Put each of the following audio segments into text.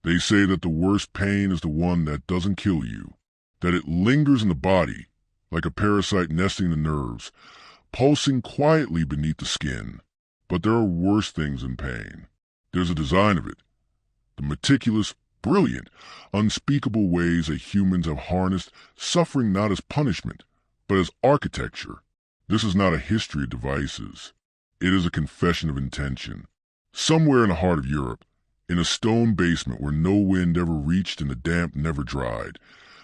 They say that the worst pain is the one that doesn't kill you, that it lingers in the body, like a parasite nesting the nerves, pulsing quietly beneath the skin. But there are worse things than pain. There's a design of it. The meticulous, brilliant, unspeakable ways that humans have harnessed suffering not as punishment, but as architecture. This is not a history of devices. It is a confession of intention. Somewhere in the heart of Europe, in a stone basement where no wind ever reached and the damp never dried,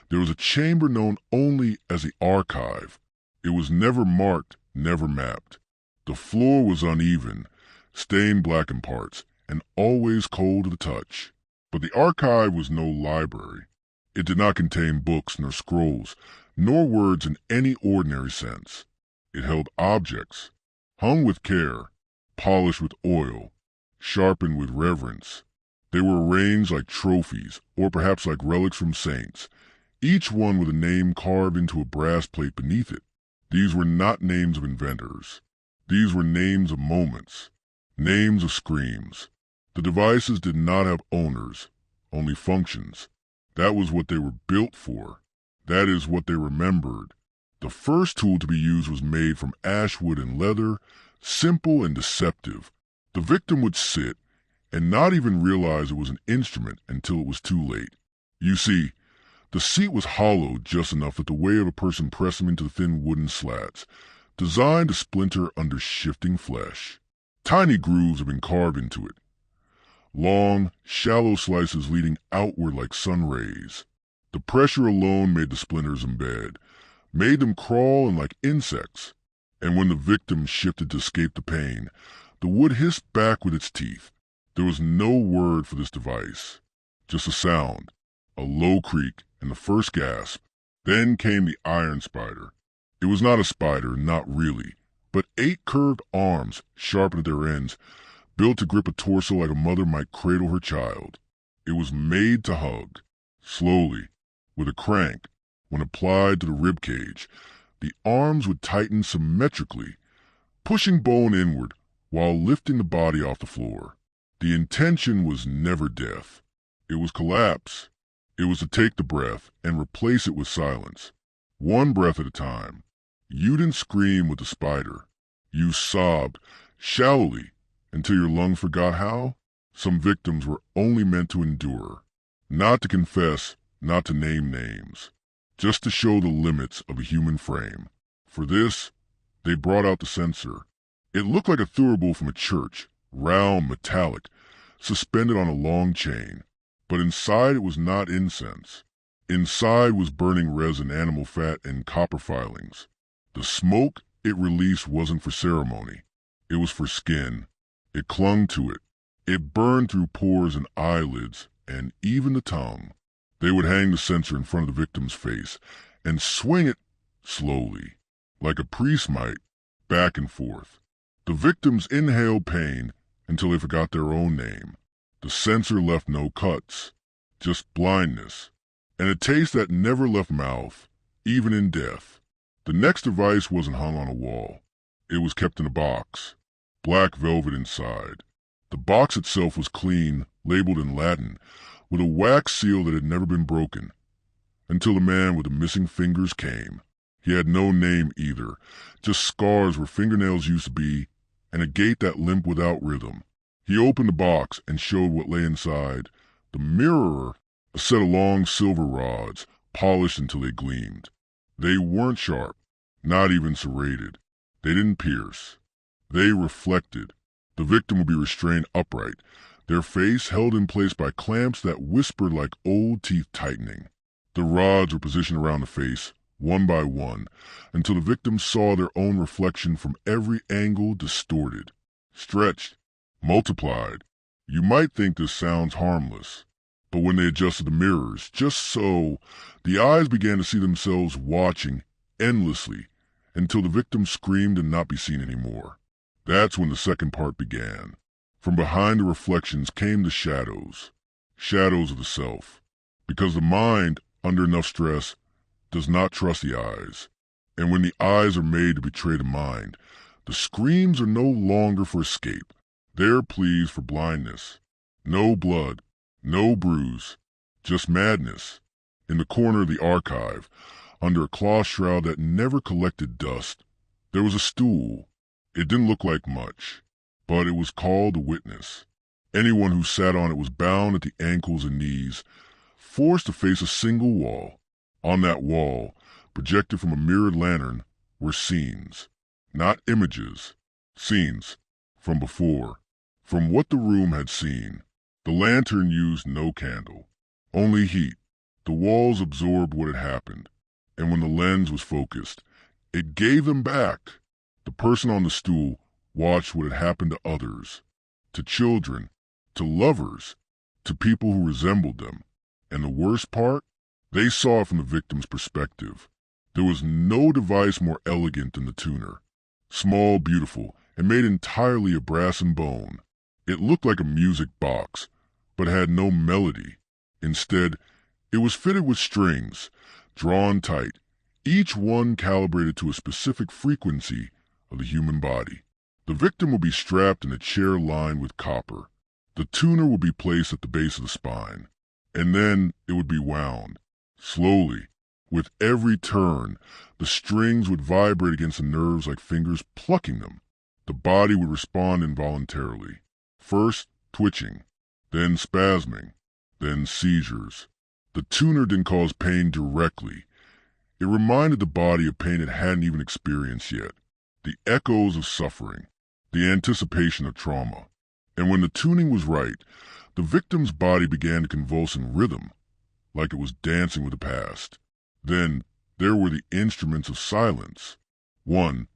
there was a chamber known only as the archive. It was never marked, never mapped. The floor was uneven, stained black in parts, and always cold to the touch. But the archive was no library. It did not contain books nor scrolls, nor words in any ordinary sense. It held objects, hung with care, polished with oil, sharpened with reverence. They were arranged like trophies, or perhaps like relics from saints, each one with a name carved into a brass plate beneath it. These were not names of inventors. These were names of moments, names of screams. The devices did not have owners, only functions. That was what they were built for. That is what they remembered. The first tool to be used was made from ash wood and leather, simple and deceptive. The victim would sit and not even realize it was an instrument until it was too late. You see, the seat was hollowed just enough that the weight of a person pressed him into the thin wooden slats, designed to splinter under shifting flesh. Tiny grooves had been carved into it. Long, shallow slices leading outward like sun rays. The pressure alone made the splinters embed, made them crawl in like insects. And when the victim shifted to escape the pain, the wood hissed back with its teeth. There was no word for this device, just a sound, a low creak, and the first gasp. Then came the iron spider. It was not a spider, not really, but 8 curved arms, sharpened at their ends, built to grip a torso like a mother might cradle her child. It was made to hug, slowly, with a crank. When applied to the rib cage, the arms would tighten symmetrically, pushing bone inward while lifting the body off the floor. The intention was never death. It was collapse. It was to take the breath and replace it with silence, one breath at a time. You didn't scream with the spider. You sobbed, shallowly, until your lungs forgot how. Some victims were only meant to endure, not to confess, not to name names, just to show the limits of a human frame. For this, they brought out the censer. It looked like a thurible from a church, round, metallic, suspended on a long chain. But inside it was not incense. Inside was burning resin, animal fat, and copper filings. The smoke it released wasn't for ceremony. It was for skin. It clung to it. It burned through pores and eyelids, and even the tongue. They would hang the censer in front of the victim's face and swing it slowly, like a priest might, back and forth. The victims inhaled pain until they forgot their own name. The censer left no cuts, just blindness, and a taste that never left mouth, even in death. The next device wasn't hung on a wall. It was kept in a box, black velvet inside. The box itself was clean, labeled in Latin, with a wax seal that had never been broken, until the man with the missing fingers came. He had no name either, just scars where fingernails used to be, and a gait that limped without rhythm. He opened the box and showed what lay inside. The mirror, a set of long silver rods, polished until they gleamed. They weren't sharp, not even serrated. They didn't pierce. They reflected. The victim would be restrained upright, their face held in place by clamps that whispered like old teeth tightening. The rods were positioned around the face, one by one, until the victims saw their own reflection from every angle, distorted, stretched, multiplied. You might think this sounds harmless, but when they adjusted the mirrors, just so, the eyes began to see themselves watching endlessly until the victim screamed and not be seen anymore. That's when the second part began. From behind the reflections came the shadows, shadows of the self, because the mind, under enough stress, does not trust the eyes. And when the eyes are made to betray the mind, the screams are no longer for escape. They're pleas for blindness. No blood, No bruise, just madness. In the corner of the archive, under a cloth shroud that never collected dust, there was a stool. It didn't look like much, but it was called a witness. Anyone who sat on it was bound at the ankles and knees, forced to face a single wall. On that wall, projected from a mirrored lantern, were scenes. Not images. Scenes. From before. From what the room had seen. The lantern used no candle. Only heat. The walls absorbed what had happened. And when the lens was focused, it gave them back. The person on the stool watched what had happened to others. To children. To lovers. To people who resembled them. And the worst part? They saw it from the victim's perspective. There was no device more elegant than the tuner. Small, beautiful, and made entirely of brass and bone. It looked like a music box, but had no melody. Instead, it was fitted with strings, drawn tight, each one calibrated to a specific frequency of the human body. The victim would be strapped in a chair lined with copper. The tuner would be placed at the base of the spine, and then it would be wound. Slowly, with every turn, the strings would vibrate against the nerves like fingers plucking them. The body would respond involuntarily. First, twitching, then spasming, then seizures. The tuner didn't cause pain directly. It reminded the body of pain it hadn't even experienced yet. The echoes of suffering, the anticipation of trauma. And when the tuning was right, the victim's body began to convulse in rhythm, like it was dancing with the past. Then there were the instruments of silence. One,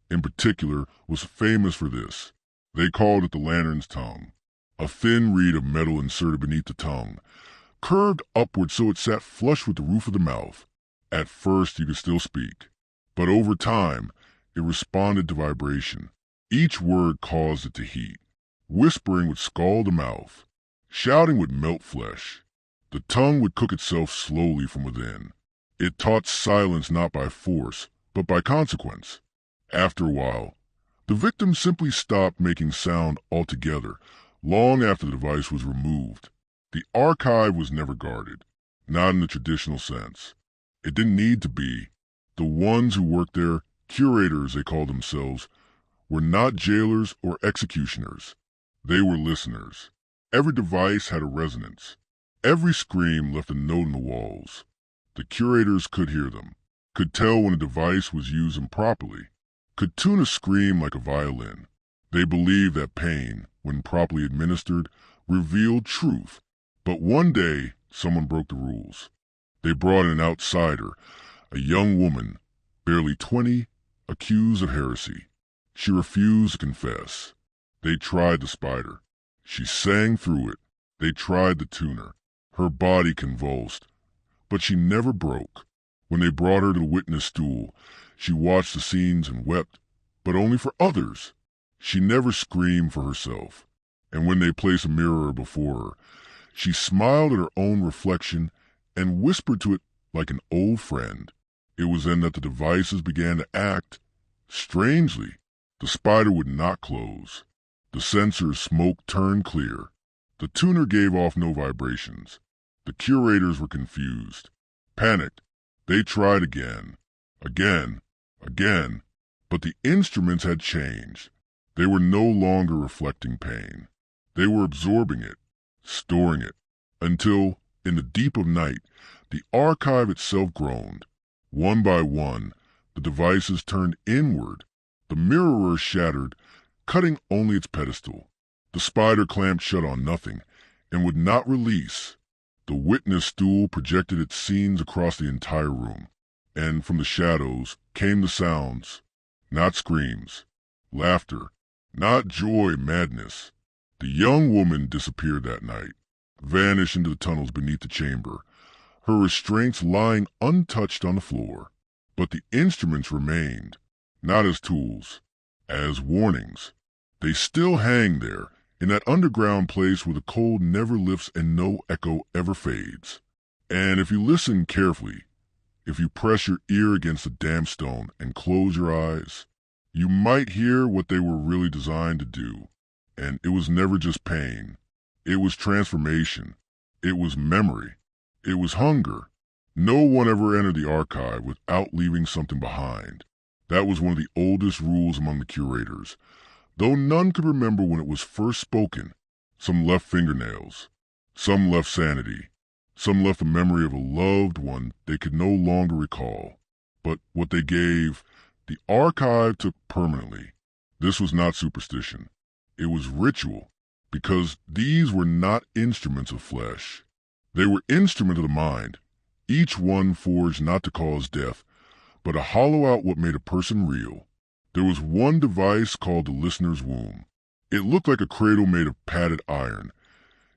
in particular, was famous for this. They called it the lantern's tongue. A thin reed of metal inserted beneath the tongue, curved upward so it sat flush with the roof of the mouth. At first you could still speak, but over time it responded to vibration. Each word caused it to heat. Whispering would scald the mouth. Shouting would melt flesh. The tongue would cook itself slowly from within. It taught silence not by force, but by consequence. After a while, the victim simply stopped making sound altogether, long after the device was removed. The archive was never guarded, not in the traditional sense. It didn't need to be. The ones who worked there, curators they called themselves, were not jailers or executioners. They were listeners. Every device had a resonance. Every scream left a note in the walls. The curators could hear them, could tell when a device was used improperly, could tune a scream like a violin. They believed that pain, when properly administered, revealed truth. But one day, someone broke the rules. They brought in an outsider, a young woman, barely 20, accused of heresy. She refused to confess. They tried the spider. She sang through it. They tried the tuner. Her body convulsed. But she never broke. When they brought her to the witness stool, she watched the scenes and wept, but only for others. She never screamed for herself. And when they placed a mirror before her, she smiled at her own reflection and whispered to it like an old friend. It was then that the devices began to act. Strangely, the spider would not close. The sensor's smoke turned clear. The tuner gave off no vibrations. The curators were confused. Panicked, they tried again, again, but the instruments had changed. They were no longer reflecting pain. They were absorbing it, storing it, until, in the deep of night, the archive itself groaned. One by one, the devices turned inward. The mirror shattered, cutting only its pedestal. The spider clamped shut on nothing, and would not release. The witness stool projected its scenes across the entire room, and from the shadows came the sounds, not screams, laughter, not joy, madness. The young woman disappeared that night, vanished into the tunnels beneath the chamber, her restraints lying untouched on the floor. But the instruments remained, not as tools, as warnings. They still hang there, in that underground place where the cold never lifts and no echo ever fades. And if you listen carefully, if you press your ear against the damp stone and close your eyes, you might hear what they were really designed to do. And it was never just pain. It was transformation. It was memory. It was hunger. No one ever entered the archive without leaving something behind. That was one of the oldest rules among the curators. Though none could remember when it was first spoken, some left fingernails, some left sanity, some left the memory of a loved one they could no longer recall. But what they gave, the archive took permanently. This was not superstition. It was ritual, because these were not instruments of flesh. They were instruments of the mind, each one forged not to cause death, but to hollow out what made a person real. There was one device called the listener's womb. It looked like a cradle made of padded iron,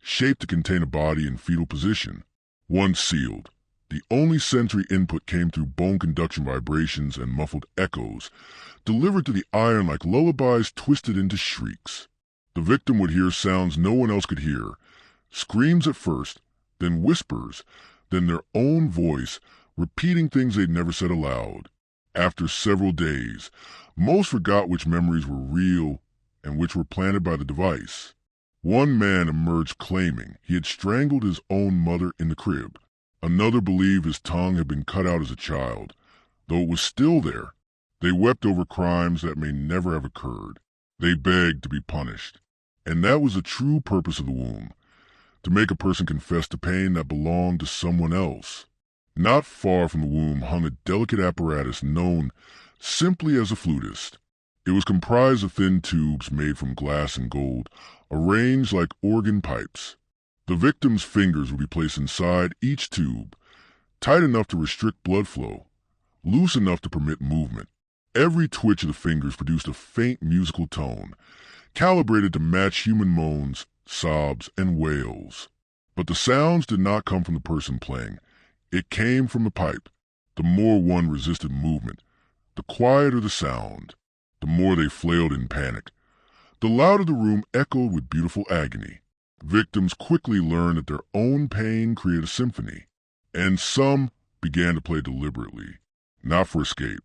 shaped to contain a body in fetal position. Once sealed, the only sensory input came through bone conduction vibrations and muffled echoes, delivered to the iron like lullabies twisted into shrieks. The victim would hear sounds no one else could hear, screams at first, then whispers, then their own voice, repeating things they'd never said aloud. After several days, most forgot which memories were real and which were planted by the device. One man emerged claiming he had strangled his own mother in the crib. Another believed his tongue had been cut out as a child, though it was still there. They wept over crimes that may never have occurred. They begged to be punished. And that was the true purpose of the womb, to make a person confess to pain that belonged to someone else. Not far from the womb hung a delicate apparatus known simply as a flutist. It was comprised of thin tubes made from glass and gold, arranged like organ pipes. The victim's fingers would be placed inside each tube, tight enough to restrict blood flow, loose enough to permit movement. Every twitch of the fingers produced a faint musical tone, calibrated to match human moans, sobs, and wails. But the sounds did not come from the person playing. It came from the pipe. The more one resisted movement, the quieter the sound, the more they flailed in panic. The louder the room echoed with beautiful agony. Victims quickly learned that their own pain created a symphony, and some began to play deliberately, not for escape,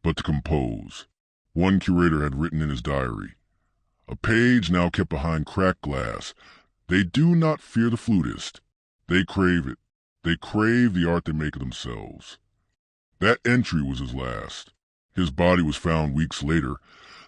but to compose. One curator had written in his diary, a page now kept behind cracked glass, "They do not fear the flutist. They crave it. They crave the art they make of themselves." That entry was his last. His body was found weeks later,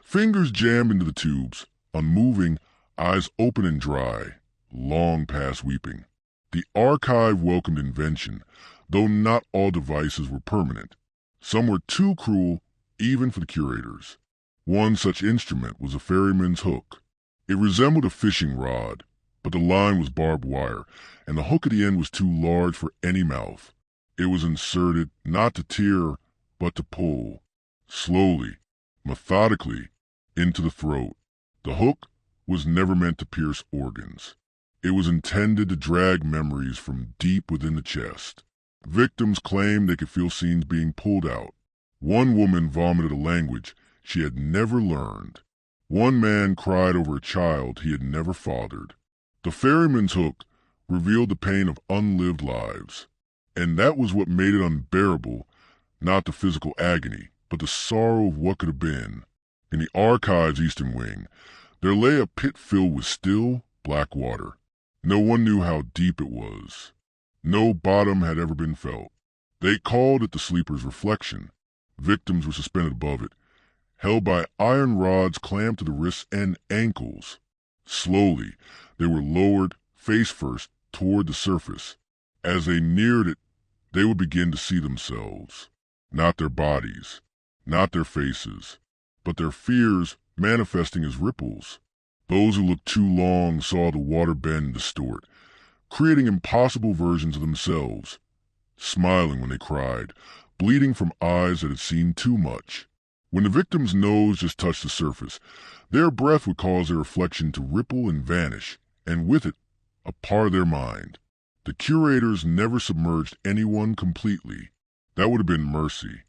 fingers jammed into the tubes, unmoving, eyes open and dry, long past weeping. The archive welcomed invention, though not all devices were permanent. Some were too cruel, even for the curators. One such instrument was a ferryman's hook. It resembled a fishing rod, but the line was barbed wire, and the hook at the end was too large for any mouth. It was inserted not to tear, but to pull, slowly, methodically, into the throat. The hook was never meant to pierce organs. It was intended to drag memories from deep within the chest. Victims claimed they could feel scenes being pulled out. One woman vomited a language she had never learned. One man cried over a child he had never fathered. The ferryman's hook revealed the pain of unlived lives. And that was what made it unbearable, not the physical agony, but the sorrow of what could have been. In the archive's eastern wing, there lay a pit filled with still, black water. No one knew how deep it was. No bottom had ever been felt. They called it the sleeper's reflection. Victims were suspended above it, held by iron rods clamped to the wrists and ankles. Slowly, they were lowered, face first, toward the surface. As they neared it, they would begin to see themselves. Not their bodies, not their faces, but their fears manifesting as ripples. Those who looked too long saw the water bend and distort, creating impossible versions of themselves, smiling when they cried, bleeding from eyes that had seen too much. When the victim's nose just touched the surface, their breath would cause their reflection to ripple and vanish, and with it, a part of their mind. The curators never submerged anyone completely. That would have been mercy.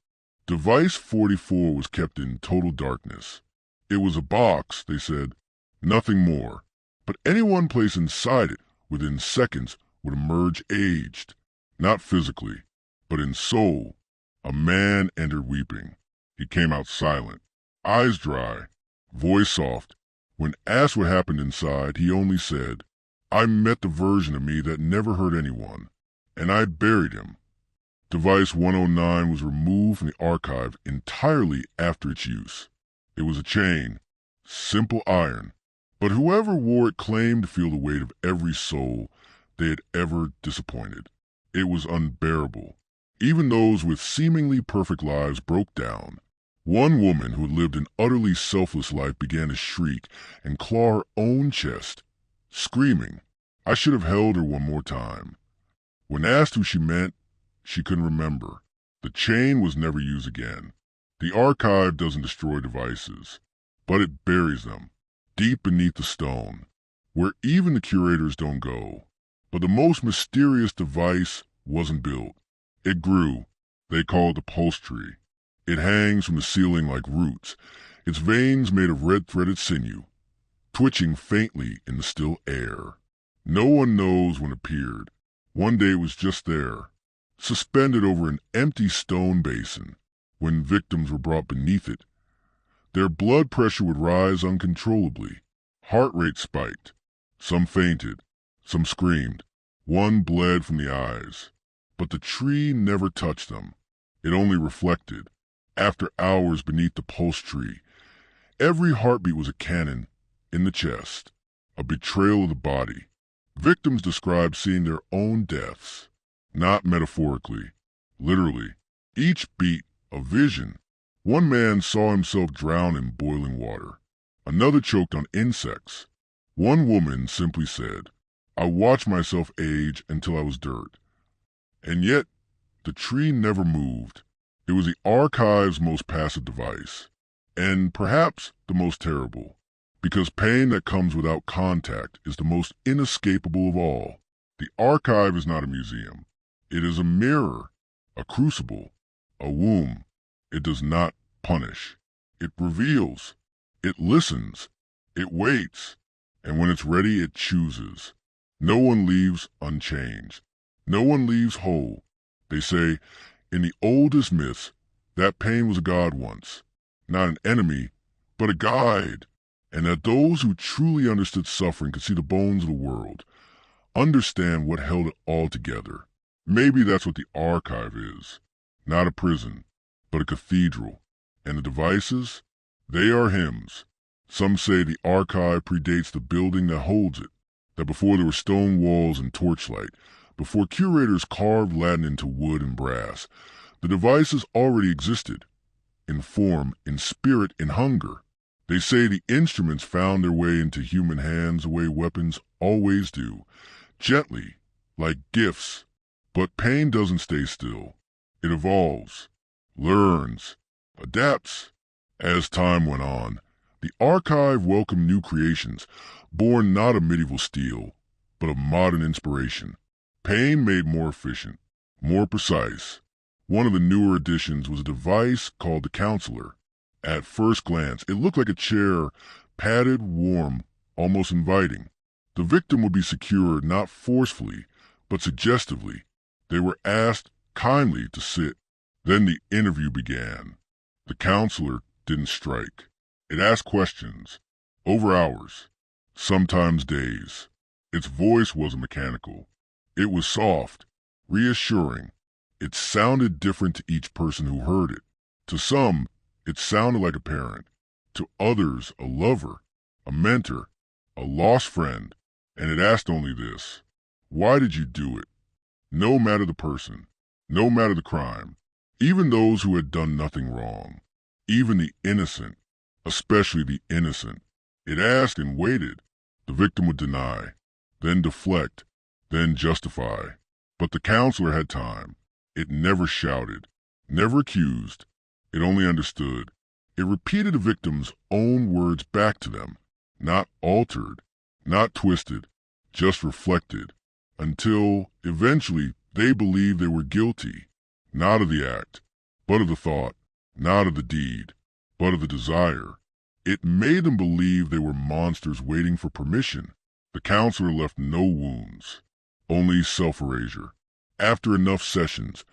Device 44 was kept in total darkness. It was a box, they said, nothing more. But anyone placed inside it within seconds would emerge aged, not physically, but in soul. A man entered weeping. He came out silent, eyes dry, voice soft. When asked what happened inside, he only said, I met the version of me that never hurt anyone, and I buried him. Device 109 was removed from the archive entirely after its use. It was a chain, simple iron, but whoever wore it claimed to feel the weight of every soul they had ever disappointed. It was unbearable. Even those with seemingly perfect lives broke down. One woman who had lived an utterly selfless life began to shriek and claw her own chest, screaming. I should have held her one more time. When asked who she meant, she couldn't remember. The chain was never used again. The archive doesn't destroy devices, but it buries them, deep beneath the stone, where even the curators don't go. But the most mysterious device wasn't built. It grew. They call it the pulse tree. It hangs from the ceiling like roots, its veins made of red-threaded sinew, twitching faintly in the still air. No one knows when it appeared. One day it was just there, suspended over an empty stone basin. When victims were brought beneath it, their blood pressure would rise uncontrollably. Heart rate spiked. Some fainted. Some screamed. One bled from the eyes. But the tree never touched them. It only reflected. After hours beneath the pulse tree, every heartbeat was a cannon in the chest, a betrayal of the body. Victims described seeing their own deaths, not metaphorically, literally. Each beat, a vision. One man saw himself drown in boiling water. Another choked on insects. One woman simply said, I watched myself age until I was dirt. And yet, the tree never moved. It was the archive's most passive device, and perhaps the most terrible, because pain that comes without contact is the most inescapable of all. The archive is not a museum. It is a mirror, a crucible, a womb. It does not punish. It reveals. It listens. It waits. And when it's ready, it chooses. No one leaves unchanged. No one leaves whole. They say, in the oldest myths, that pain was a god once, not an enemy, but a guide, and that those who truly understood suffering could see the bones of the world, understand what held it all together. Maybe that's what the archive is, not a prison, but a cathedral. And the devices? They are hymns. Some say the archive predates the building that holds it, that before there were stone walls and torchlight, before curators carved Latin into wood and brass, the devices already existed, in form, in spirit, in hunger. They say the instruments found their way into human hands the way weapons always do, gently, like gifts. But pain doesn't stay still. It evolves, learns, adapts. As time went on, the archive welcomed new creations, born not of medieval steel, but of modern inspiration. Pain made more efficient, more precise. One of the newer additions was a device called the counselor. At first glance, it looked like a chair, padded, warm, almost inviting. The victim would be secured not forcefully, but suggestively. They were asked kindly to sit. Then the interview began. The counselor didn't strike. It asked questions, over hours, sometimes days. Its voice wasn't mechanical. It was soft, reassuring. It sounded different to each person who heard it. To some, it sounded like a parent. To others, a lover, a mentor, a lost friend. And it asked only this: why did you do it? No matter the person, no matter the crime, even those who had done nothing wrong, even the innocent, especially the innocent. It asked and waited. The victim would deny, then deflect, then justify. But the counselor had time. It never shouted, never accused. It only understood. It repeated the victim's own words back to them, not altered, not twisted, just reflected, until, eventually, they believed they were guilty, not of the act, but of the thought, not of the deed, but of the desire. It made them believe they were monsters waiting for permission. The counselor left no wounds, only self-erasure. After enough sessions,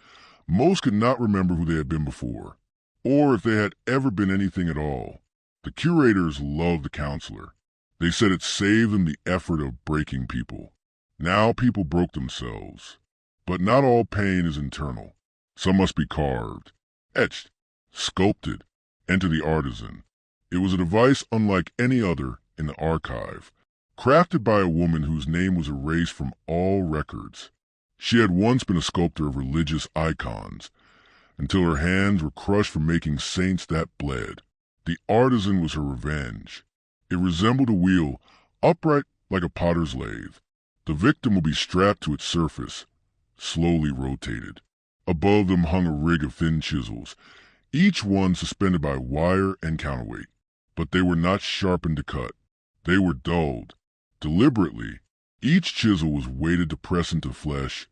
most could not remember who they had been before, or if they had ever been anything at all. The curators loved the counselor. They said it saved them the effort of breaking people. Now people broke themselves. But not all pain is internal. Some must be carved, etched, sculpted. Enter the artisan. It was a device unlike any other in the archive, crafted by a woman whose name was erased from all records. She had once been a sculptor of religious icons, until her hands were crushed for making saints that bled. The artisan was her revenge. It resembled a wheel, upright like a potter's lathe. The victim would be strapped to its surface, slowly rotated. Above them hung a rig of thin chisels, each one suspended by wire and counterweight. But they were not sharpened to cut. They were dulled. Deliberately, each chisel was weighted to press into flesh,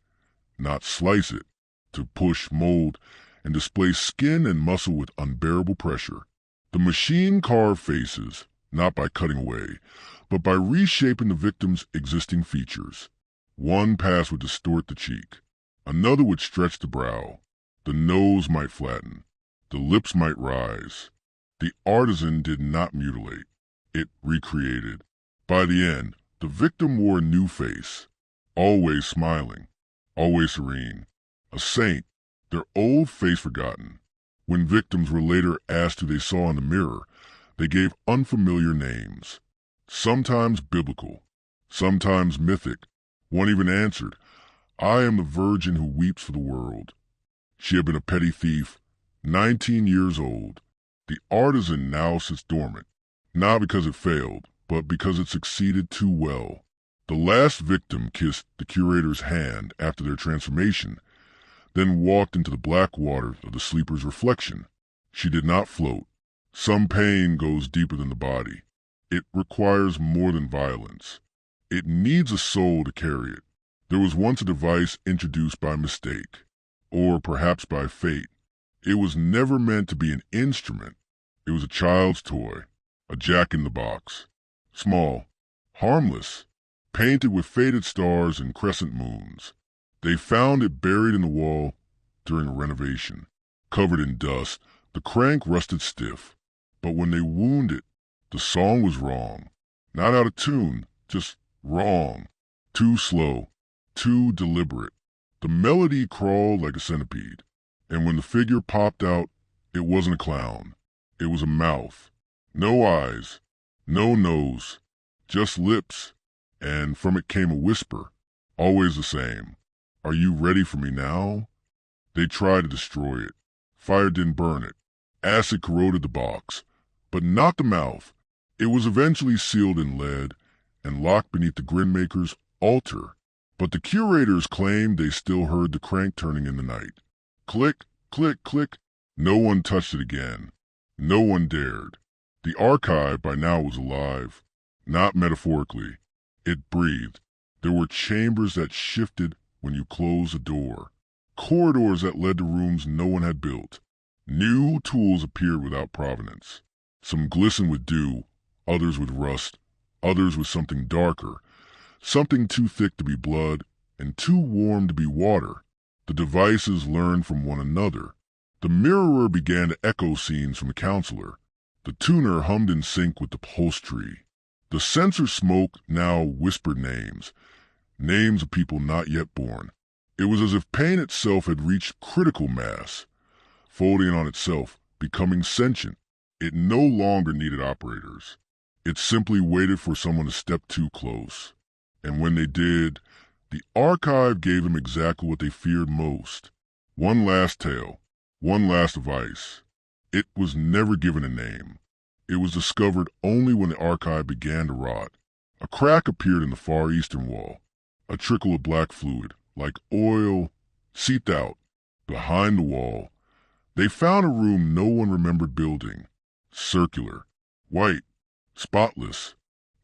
not slice it, to push, mold, and display skin and muscle with unbearable pressure. The machine carved faces, not by cutting away, but by reshaping the victim's existing features. One pass would distort the cheek. Another would stretch the brow. The nose might flatten. The lips might rise. The artisan did not mutilate. It recreated. By the end, the victim wore a new face, always smiling, always serene. A saint, their old face forgotten. When victims were later asked who they saw in the mirror, they gave unfamiliar names, sometimes biblical, sometimes mythic. One even answered, "I am the virgin who weeps for the world." She had been a petty thief, 19 years old. The artisan now sits dormant, not because it failed, but because it succeeded too well. The last victim kissed the curator's hand after their transformation, then walked into the black water of the sleeper's reflection. She did not float. Some pain goes deeper than the body. It requires more than violence. It needs a soul to carry it. There was once a device introduced by mistake, or perhaps by fate. It was never meant to be an instrument. It was a child's toy, a jack-in-the-box. Small, harmless, painted with faded stars and crescent moons. They found it buried in the wall during a renovation. Covered in dust, the crank rusted stiff. But when they wound it, the song was wrong. Not out of tune, just wrong. Too slow, too deliberate. The melody crawled like a centipede. And when the figure popped out, it wasn't a clown. It was a mouth. No eyes, no nose, just lips. And from it came a whisper, always the same. "Are you ready for me now?" They tried to destroy it. Fire didn't burn it. Acid corroded the box, but not the mouth. It was eventually sealed in lead and locked beneath the Grinmaker's altar. But the curators claimed they still heard the crank turning in the night. Click, click, click. No one touched it again. No one dared. The archive by now was alive. Not metaphorically. It breathed. There were chambers that shifted when you closed a door. Corridors that led to rooms no one had built. New tools appeared without provenance. Some glistened with dew, others with rust, others with something darker, something too thick to be blood and too warm to be water. The devices learned from one another. The mirrorer began to echo scenes from the counselor. The tuner hummed in sync with the upholstery. The censer smoke now whispered names, names of people not yet born. It was as if pain itself had reached critical mass, folding on itself, becoming sentient. It no longer needed operators. It simply waited for someone to step too close. And when they did, the archive gave them exactly what they feared most. One last tale, one last device. It was never given a name. It was discovered only when the archive began to rot. A crack appeared in the far eastern wall. A trickle of black fluid, like oil, seeped out. Behind the wall, they found a room no one remembered building. Circular, white, spotless,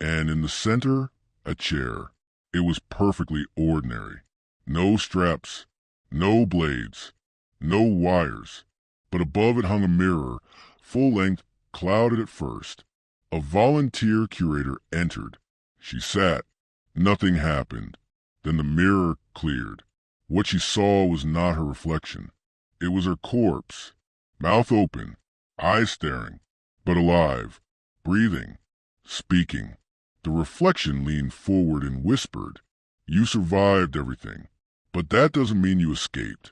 and in the center, a chair. It was perfectly ordinary. No straps, no blades, no wires. But above it hung a mirror, full length, clouded at first. A volunteer curator entered. She sat. Nothing happened. Then the mirror cleared. What she saw was not her reflection. It was her corpse, mouth open, eyes staring, but alive, breathing, speaking. The reflection leaned forward and whispered, "You survived everything, but that doesn't mean you escaped."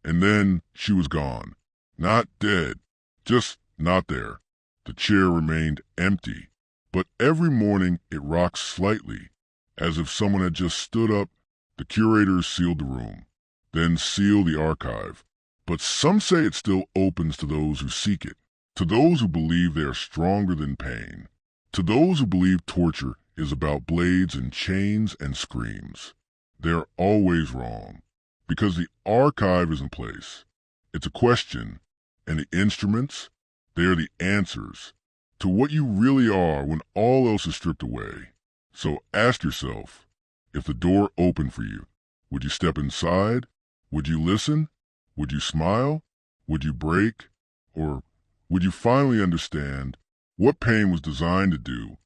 And then she was gone. Not dead, just not there. The chair remained empty, but every morning it rocked slightly, as if someone had just stood up. The curators sealed the room, then sealed the archive. But some say it still opens to those who seek it, to those who believe they are stronger than pain, to those who believe torture is about blades and chains and screams. They're always wrong, because the archive is in place. It's a question, and the instruments, they are the answers to what you really are when all else is stripped away. So ask yourself, if the door opened for you, would you step inside? Would you listen? Would you smile? Would you break? Or would you finally understand what pain was designed to do